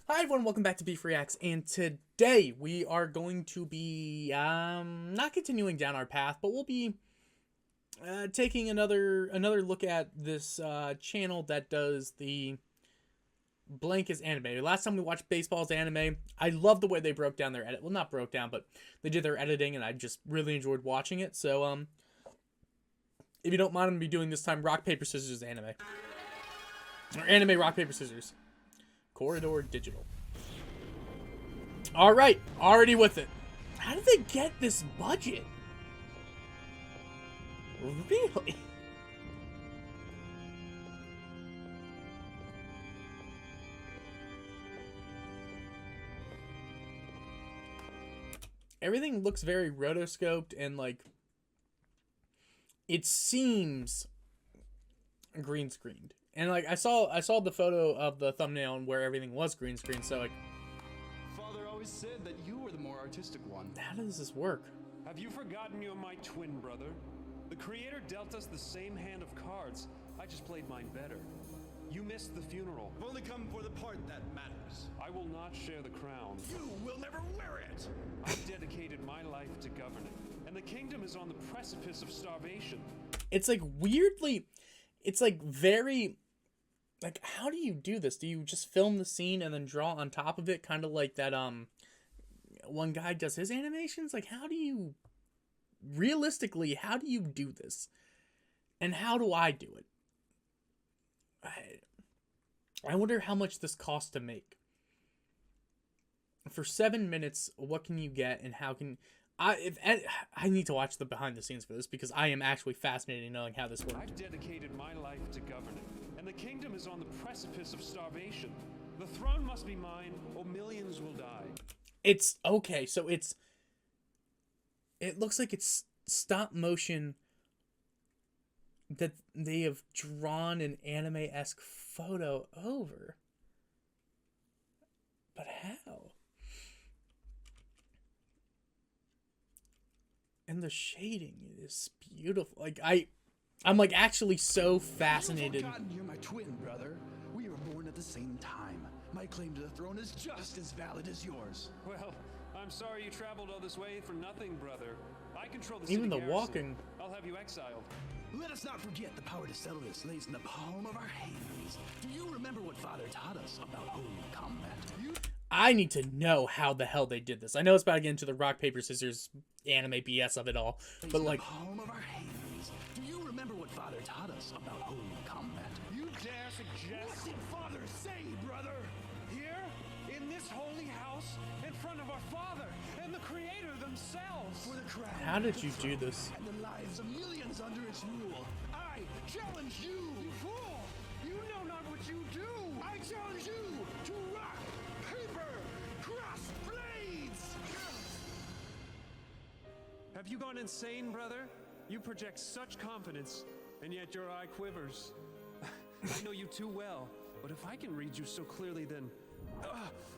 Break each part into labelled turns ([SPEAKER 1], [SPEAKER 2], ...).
[SPEAKER 1] Hi everyone, welcome back to Beef Reacts, and today we are going to be, not continuing down our path, but we'll be, taking another look at this, channel that does the blank is anime. Last time we watched Baseball's anime, I love the way they broke down their edit, well not broke down, but they did their editing, and I just really enjoyed watching it, so, if you don't mind, I'm going to be doing this time Rock, Paper, Scissors anime. Or anime, Rock, Paper, Scissors. Corridor Digital. Alright, already with it. How did they get this budget? Really? Everything looks very rotoscoped and like it seems green screened. And like I saw the photo of the thumbnail where everything was green screen, so like
[SPEAKER 2] Father always said that you were the more artistic one.
[SPEAKER 1] how does this work?
[SPEAKER 3] Have you forgotten you're my twin brother? The creator dealt us the same hand of cards. I just played mine better. You missed the funeral.
[SPEAKER 2] I've only come for the part that matters.
[SPEAKER 3] I will not share the crown.
[SPEAKER 2] You will never wear it!
[SPEAKER 3] I've dedicated my life to governing, and the kingdom is on the precipice of starvation.
[SPEAKER 1] It's like weirdly, it's like very, like how do you do this? Do you just film the scene and then draw on top of it, kind of like that one guy does his animations? Like how do you, realistically, how do you do this? And how do I do it? I wonder how much this costs to make. For 7 minutes, what can you get, and how can I need to watch the behind the scenes for this because I am actually fascinated in knowing how this works.
[SPEAKER 3] I've dedicated my life to governing, and the kingdom is on the precipice of starvation. The throne must be mine, or millions will die.
[SPEAKER 1] It's okay, so it looks like it's stop motion that they have drawn an anime-esque photo over. But how? And the shading is beautiful. Like I'm like actually so fascinated.
[SPEAKER 2] You've forgotten you're my twin brother. We were born at the same time. My claim to the throne is just as valid as yours.
[SPEAKER 3] Well, I'm sorry you traveled all this way for nothing, brother. I control the city
[SPEAKER 1] Even the
[SPEAKER 3] garrison.
[SPEAKER 1] walking.
[SPEAKER 3] I'll have you exiled.
[SPEAKER 2] Let us not forget the power to settle this lays in the palm of our hands. Do you remember what Father taught us about holy combat?
[SPEAKER 1] I need to know how the hell they did this. I know it's about to get into the rock, paper, scissors anime BS of it all, but like,
[SPEAKER 2] palm of our hands. Do you remember what Father taught us about holy combat?
[SPEAKER 3] You dare suggest?
[SPEAKER 2] What did Father say, brother?
[SPEAKER 3] Here, in this holy house, in front of our Father and the Creator themselves.
[SPEAKER 2] For the crown.
[SPEAKER 1] how did you do this?
[SPEAKER 2] And the lives of millions under its rule. I challenge you!
[SPEAKER 3] You fool! You know not what you do!
[SPEAKER 2] I challenge you to rock, paper, cross blades!
[SPEAKER 3] Have you gone insane, brother? You project such confidence, and yet your eye quivers. I know you too well, but if I can read you so clearly, then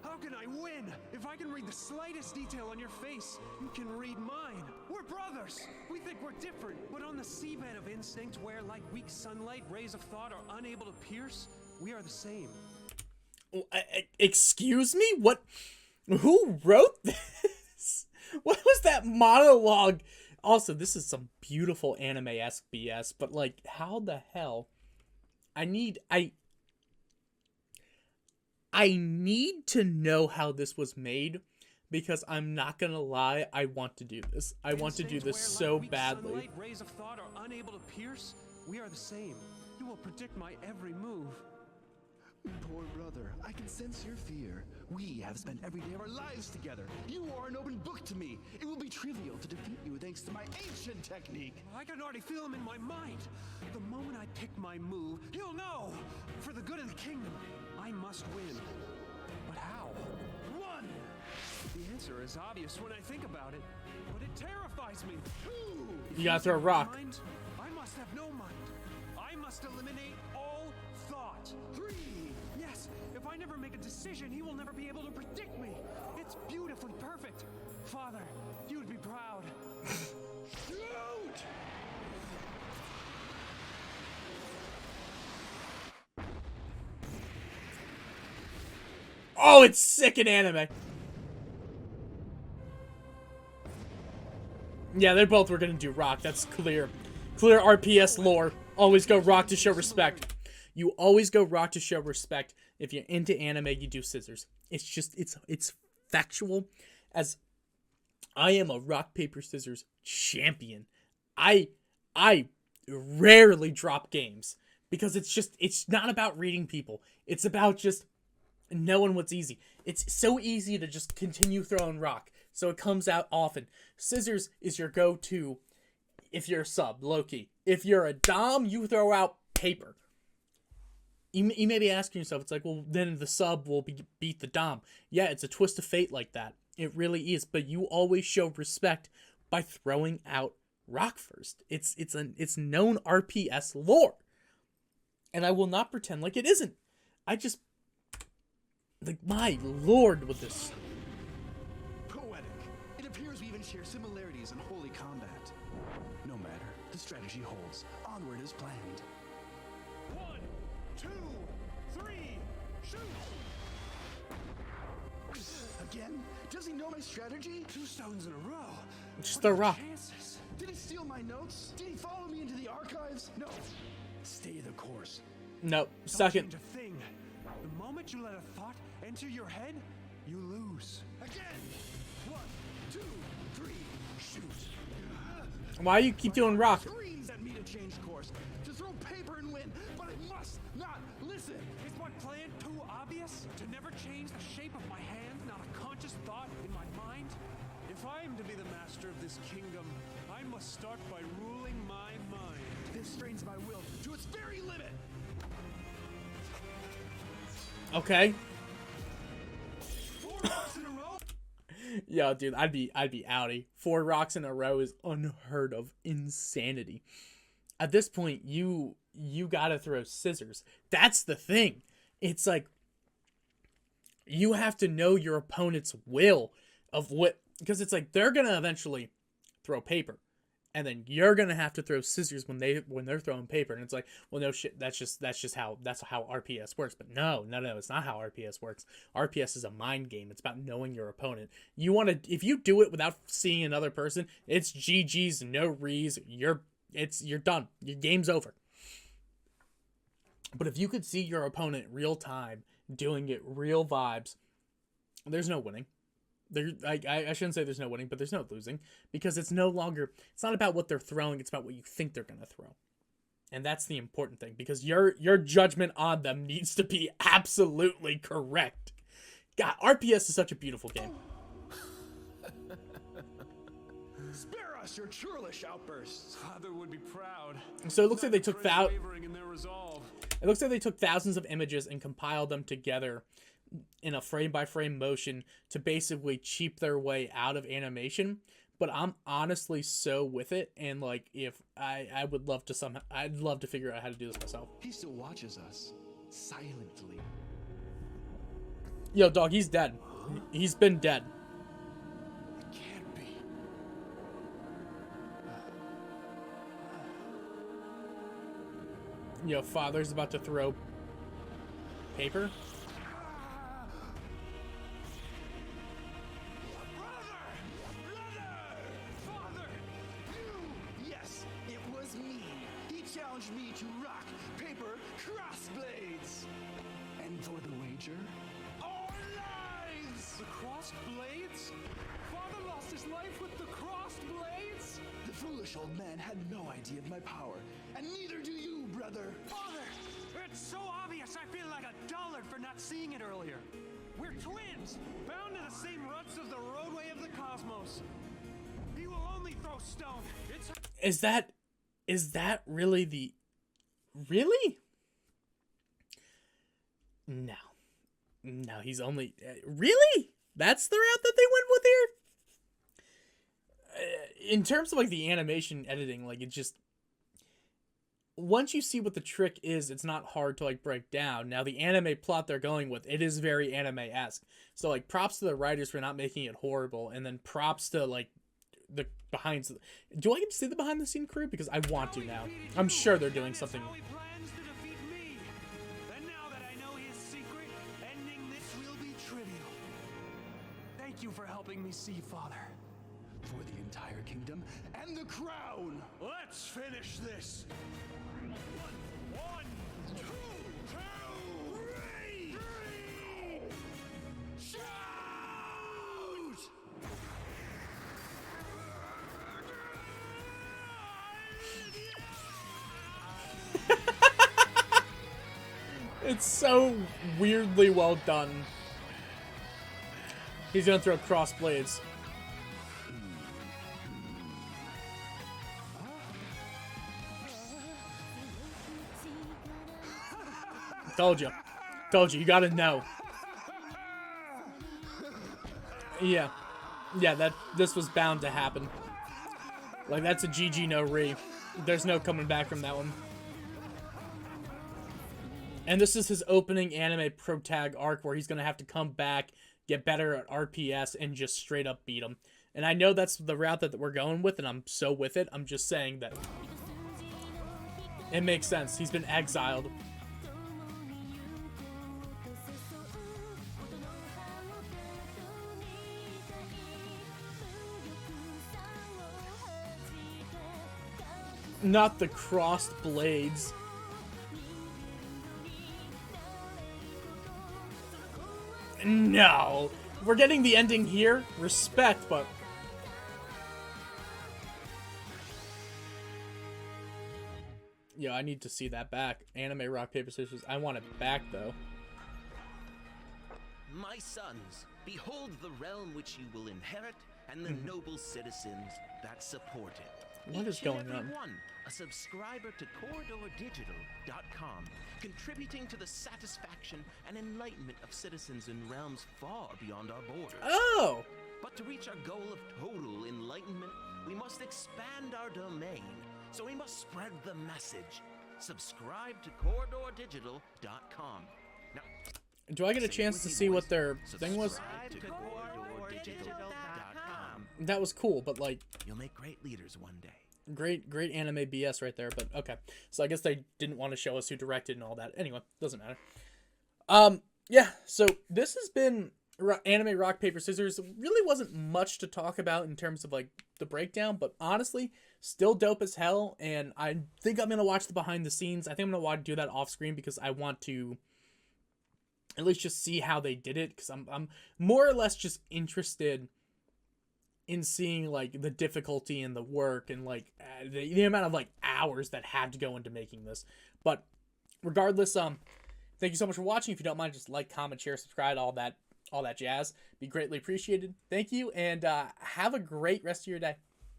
[SPEAKER 3] how can I win? If I can read the slightest detail on your face, you can read mine. We're brothers. We think we're different, but on the seabed of instinct, where like weak sunlight, rays of thought are unable to pierce, we are the same.
[SPEAKER 1] Excuse me? What? Who wrote this? What was that monologue? Also, this is some beautiful anime-esque BS, but like, how the hell? I need to know how this was made, because I'm not gonna lie, I want to do this. I want to do this so badly.
[SPEAKER 3] Sunlight, rays of thought are unable to pierce, we are the same. You will predict my every move.
[SPEAKER 2] Poor brother, I can sense your fear. We have spent every day of our lives together. You are an open book to me. It will be trivial to defeat you thanks to my ancient technique.
[SPEAKER 3] I can already feel him in my mind. The moment I pick my move, he'll know. For the good of the kingdom, I must win. But how?
[SPEAKER 2] One,
[SPEAKER 3] The answer is obvious when I think about it, but it terrifies me.
[SPEAKER 2] two,
[SPEAKER 1] You gotta throw a rock.
[SPEAKER 3] Mind? I must have no mind. I must eliminate all thought.
[SPEAKER 2] 3.
[SPEAKER 3] Yes, if I never make a decision, he will never be able to predict me. It's beautifully perfect. Father, you would be proud.
[SPEAKER 2] Shoot!
[SPEAKER 1] Oh, it's sick in anime. Yeah, they both were gonna do rock. That's clear. Clear RPS lore. Always go rock to show respect. You always go rock to show respect. If you're into anime, you do scissors. It's just, it's factual. As I am a rock, paper, scissors champion. I rarely drop games because it's not about reading people. It's about just knowing what's easy. It's so easy to just continue throwing rock. So it comes out often. Scissors is your go-to if you're a sub, low-key. If you're a dom, you throw out paper. You may be asking yourself, it's like, well, then the sub will beat the dom. Yeah, it's a twist of fate like that. It really is. But you always show respect by throwing out rock first. It's known RPS lore. And I will not pretend like it isn't. I just... Like, my lord with this...
[SPEAKER 2] Poetic. It appears we even share similarities in holy combat. No matter, the strategy holds. Onward as planned.
[SPEAKER 3] 1, 2, 3, shoot!
[SPEAKER 2] Again? Does he know my strategy?
[SPEAKER 3] 2 stones in a row.
[SPEAKER 1] Just
[SPEAKER 3] What
[SPEAKER 1] throw
[SPEAKER 3] are the
[SPEAKER 1] rock.
[SPEAKER 3] chances?
[SPEAKER 2] Did he steal my notes? Did he follow me into the archives? No. Stay the course.
[SPEAKER 1] No,
[SPEAKER 3] Don't
[SPEAKER 1] second.
[SPEAKER 3] change a thing. The moment you let a thought enter your head, you lose.
[SPEAKER 2] Again! 1, 2, 3, shoot.
[SPEAKER 1] Why you keep doing rock?
[SPEAKER 2] Screams at me to change course, to throw paper and win, but I must not listen.
[SPEAKER 3] Is my plan too obvious? To never change the shape of my hand, not a conscious thought in my mind? If I am to be the master of this kingdom, I must start by ruling my mind.
[SPEAKER 2] This strains my will to its very limit.
[SPEAKER 1] Okay.
[SPEAKER 2] 4 rocks in a row.
[SPEAKER 1] Yo, dude, I'd be outie. 4 rocks in a row is unheard of insanity. At this point, you gotta throw scissors. That's the thing. It's like you have to know your opponent's will of what, because it's like they're gonna eventually throw paper, and then you're gonna have to throw scissors when they're throwing paper, and it's like, well, no shit, that's how RPS works. But no, it's not how RPS works. RPS is a mind game. It's about knowing your opponent. If you do it without seeing another person, it's GG's, no rees. You're done. Your game's over. But if you could see your opponent real time doing it, real vibes, there's no winning. I shouldn't say there's no winning, but there's no losing, because it's not about what they're throwing, it's about what you think they're going to throw. And that's the important thing, because your judgment on them needs to be absolutely correct. God, RPS is such a beautiful game.
[SPEAKER 2] Spare us your churlish outbursts.
[SPEAKER 3] Father would be proud.
[SPEAKER 1] So it looks like they took
[SPEAKER 3] wavering in their resolve.
[SPEAKER 1] It looks like they took thousands of images and compiled them together in a frame-by-frame motion to basically cheap their way out of animation. But I'm honestly so with it, and like, if I would love to I'd love to figure out how to do this myself.
[SPEAKER 2] He still watches us silently.
[SPEAKER 1] Yo, dog, he's dead. He's been dead.
[SPEAKER 2] It can't be.
[SPEAKER 1] Yo, father's about to throw paper.
[SPEAKER 2] Yes, it was me. He challenged me to rock, paper, crossblades. And for the wager, our lives!
[SPEAKER 3] The crossed blades? Father lost his life with the crossed blades?
[SPEAKER 2] The foolish old man had no idea of my power, and neither do you, brother.
[SPEAKER 3] Father! It's so obvious I feel like a dullard for not seeing it earlier. We're twins, bound to the same ruts of the roadway of the cosmos. He will only throw stone. It's...
[SPEAKER 1] Is that really the... Really? No. No, he's only... Really? That's the route that they went with here? In terms of, like, the animation editing, like, it just... Once you see what the trick is, it's not hard to, like, break down. Now, the anime plot they're going with, it is very anime-esque. So, like, props to the writers for not making it horrible, and then props to, like, the behind... Do I get to see the behind-the-scene crew? Because I want to now. I'm sure they're doing something...
[SPEAKER 3] How he plans to defeat me. And now that I know his secret, ending this will be thank you for helping me see, Father.
[SPEAKER 2] For the entire kingdom and the crown!
[SPEAKER 3] Let's finish this. One, two, three!
[SPEAKER 2] Shoot!
[SPEAKER 1] It's so weirdly well done. He's gonna throw cross blades. Told you. Told you. You gotta know. Yeah. Yeah, this was bound to happen. Like, that's a GG no re. There's no coming back from that one. And this is his opening anime protag arc where he's going to have to come back, get better at RPS, and just straight up beat him. And I know that's the route that we're going with, and I'm so with it. I'm just saying that it makes sense. He's been exiled. Not the crossed blades. No. We're getting the ending here. Respect, but... Yo, I need to see that back. Anime rock, paper, scissors. I want it back, though.
[SPEAKER 4] My sons, behold the realm which you will inherit, and the noble citizens that support it.
[SPEAKER 1] What is
[SPEAKER 4] Each and
[SPEAKER 1] going
[SPEAKER 4] every
[SPEAKER 1] on?
[SPEAKER 4] One, a subscriber to CorridorDigital.com, contributing to the satisfaction and enlightenment of citizens in realms far beyond our borders.
[SPEAKER 1] Oh!
[SPEAKER 4] But to reach our goal of total enlightenment, we must expand our domain. So we must spread the message. Subscribe to CorridorDigital.com. Now,
[SPEAKER 1] Do I get a
[SPEAKER 4] say it
[SPEAKER 1] chance
[SPEAKER 4] with
[SPEAKER 1] to
[SPEAKER 4] me,
[SPEAKER 1] see what
[SPEAKER 4] boys.
[SPEAKER 1] their thing was?
[SPEAKER 4] Subscribe to CorridorDigital.com.
[SPEAKER 1] That was cool, but like,
[SPEAKER 4] You'll make great leaders one day.
[SPEAKER 1] great anime BS right there, but okay. So I guess they didn't want to show us who directed and all that. Anyway, doesn't matter. Yeah, so this has been anime rock, paper, scissors. Really wasn't much to talk about in terms of like the breakdown, but honestly, still dope as hell, and I think I'm going to watch the behind the scenes. I think I'm going to want to do that off screen because I want to at least just see how they did it, because I'm more or less just interested in seeing like the difficulty and the work and like the amount of like hours that had to go into making this. But regardless, thank you so much for watching. If you don't mind, just like, comment, share, subscribe, all that jazz. Be greatly appreciated. Thank you, and have a great rest of your day.